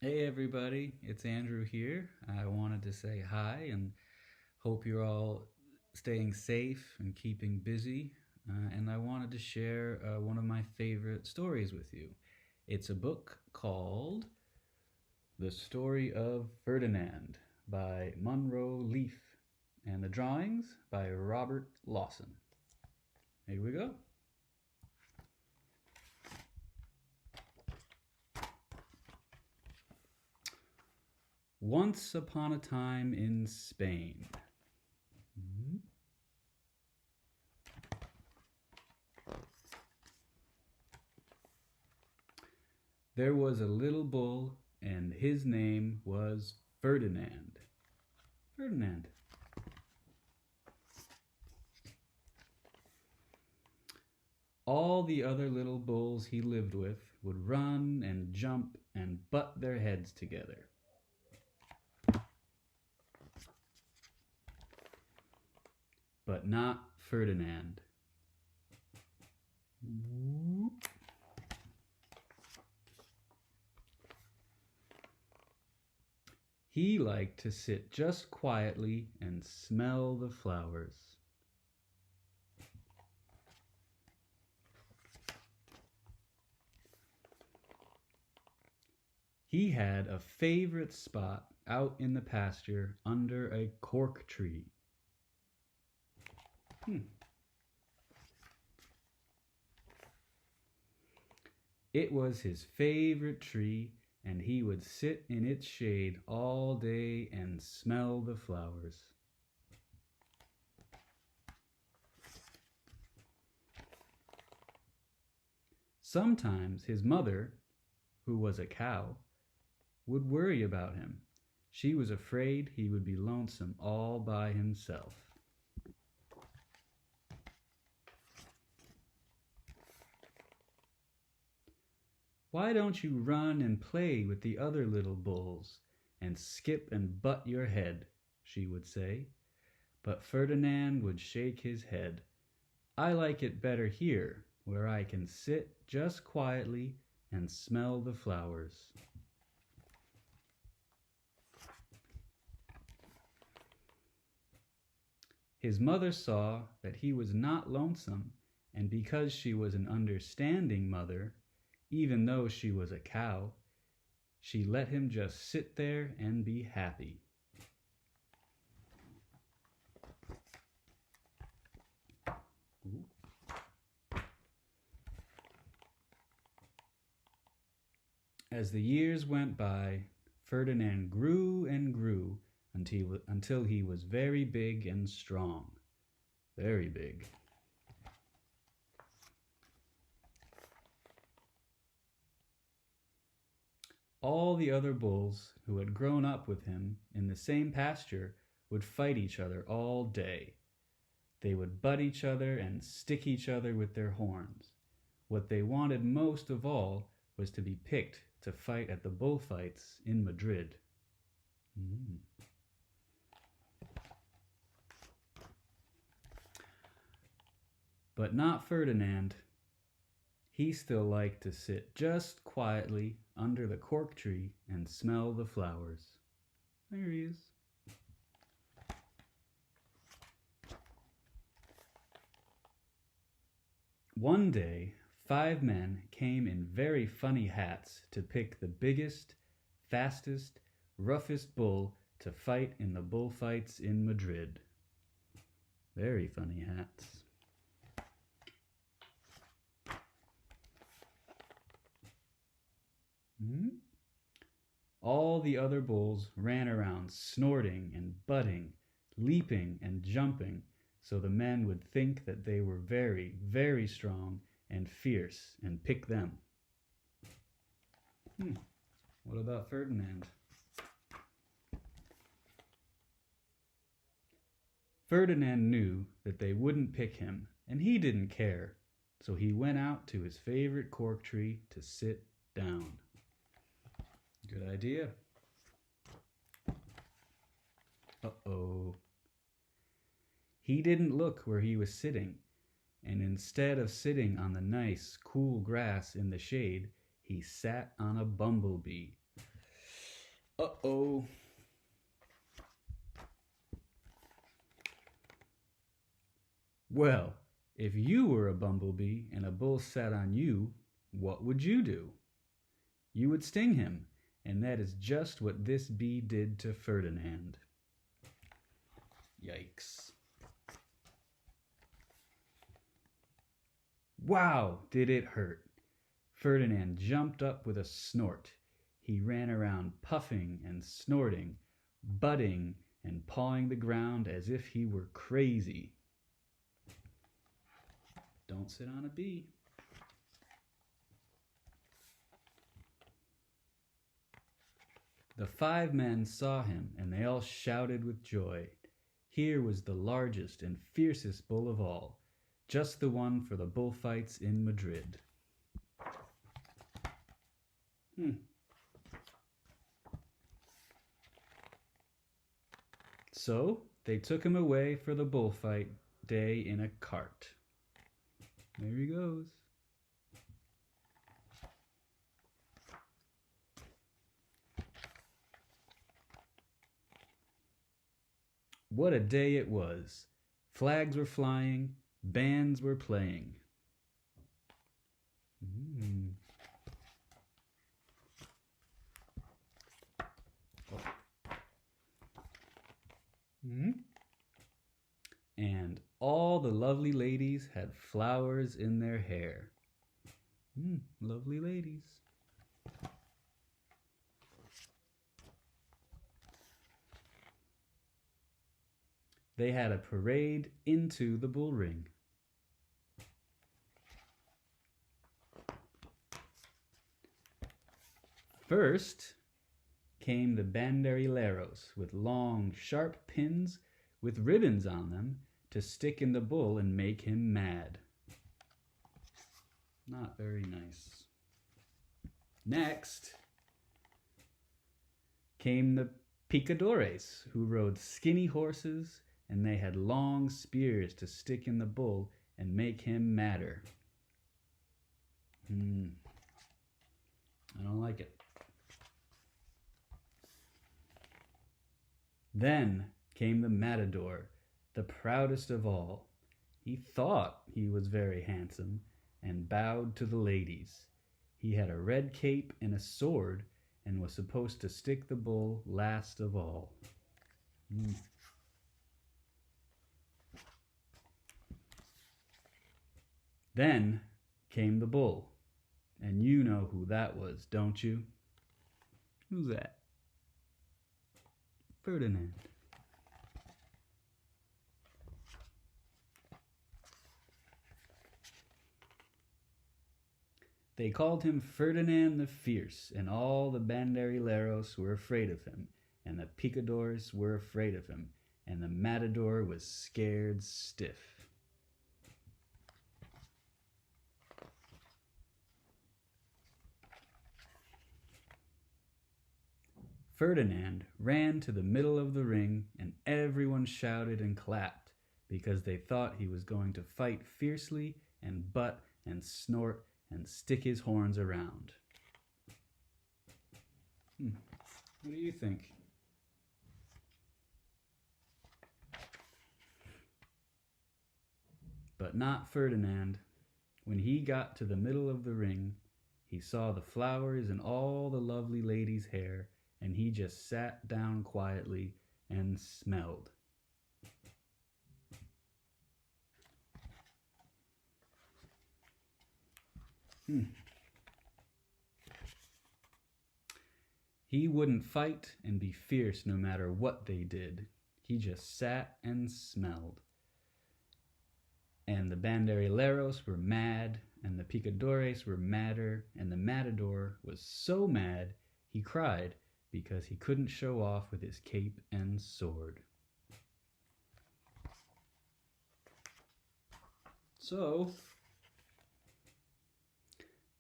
Hey everybody, it's Andrew here. I wanted to say hi and hope you're all staying safe and keeping busy. And I wanted to share one of my favorite stories with you. It's a book called The Story of Ferdinand by Munro Leaf, and the drawings by Robert Lawson. Here we go. Once upon a time in Spain. There was a little bull, and his name was Ferdinand. Ferdinand. All the other little bulls he lived with would run and jump and butt their heads together. But not Ferdinand. He liked to sit just quietly and smell the flowers. He had a favorite spot out in the pasture under a cork tree. It was his favorite tree, and he would sit in its shade all day and smell the flowers. Sometimes his mother, who was a cow, would worry about him. She was afraid he would be lonesome all by himself. Why don't you run and play with the other little bulls and skip and butt your head, she would say. But Ferdinand would shake his head. I like it better here, where I can sit just quietly and smell the flowers. His mother saw that he was not lonesome, and because she was an understanding mother, even though she was a cow, she let him just sit there and be happy. As the years went by, Ferdinand grew and grew until he was very big and strong. Very big. All the other bulls who had grown up with him in the same pasture would fight each other all day. They would butt each other and stick each other with their horns. What they wanted most of all was to be picked to fight at the bullfights in Madrid. But not Ferdinand. He still liked to sit just quietly under the cork tree and smell the flowers. There he is. One day, 5 men came in very funny hats to pick the biggest, fastest, roughest bull to fight in the bullfights in Madrid. Very funny hats. All the other bulls ran around snorting and butting, leaping and jumping, so the men would think that they were very, very strong and fierce and pick them. What about Ferdinand? Ferdinand knew that they wouldn't pick him, and he didn't care, so he went out to his favorite cork tree to sit down. Good idea. Uh-oh. He didn't look where he was sitting, and instead of sitting on the nice, cool grass in the shade, he sat on a bumblebee. Uh-oh. Well, if you were a bumblebee and a bull sat on you, what would you do? You would sting him, and that is just what this bee did to Ferdinand. Yikes. Wow, did it hurt. Ferdinand jumped up with a snort. He ran around puffing and snorting, butting and pawing the ground as if he were crazy. Don't sit on a bee. The 5 men saw him, and they all shouted with joy. Here was the largest and fiercest bull of all, just the one for the bullfights in Madrid. So they took him away for the bullfight day in a cart. There he goes. What a day it was. Flags were flying, bands were playing. And all the lovely ladies had flowers in their hair. Lovely ladies. They had a parade into the bull ring. First came the banderilleros with long, sharp pins with ribbons on them to stick in the bull and make him mad. Not very nice. Next came the picadores, who rode skinny horses, and they had long spears to stick in the bull and make him madder. I don't like it. Then came the matador, the proudest of all. He thought he was very handsome and bowed to the ladies. He had a red cape and a sword and was supposed to stick the bull last of all. Then came the bull, and you know who that was, don't you? Who's that? Ferdinand. They called him Ferdinand the Fierce, and all the banderilleros were afraid of him, and the picadors were afraid of him, and the matador was scared stiff. Ferdinand ran to the middle of the ring, and everyone shouted and clapped because they thought he was going to fight fiercely and butt and snort and stick his horns around. What do you think? But not Ferdinand. When he got to the middle of the ring, he saw the flowers in all the lovely ladies' hair, and he just sat down quietly and smelled. He wouldn't fight and be fierce no matter what they did. He just sat and smelled. And the banderilleros were mad, and the picadores were madder, and the matador was so mad he cried because he couldn't show off with his cape and sword. So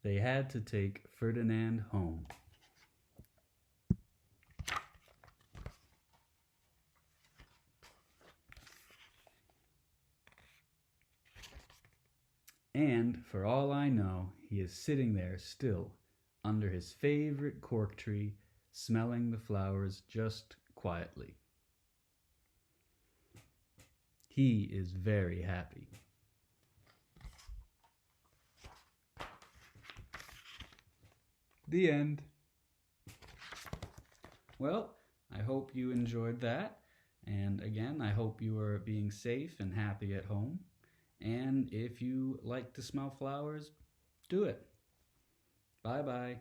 they had to take Ferdinand home. And for all I know, he is sitting there still under his favorite cork tree, smelling the flowers just quietly. He is very happy. The end. Well, I hope you enjoyed that. And again, I hope you are being safe and happy at home. And if you like to smell flowers, do it. Bye-bye.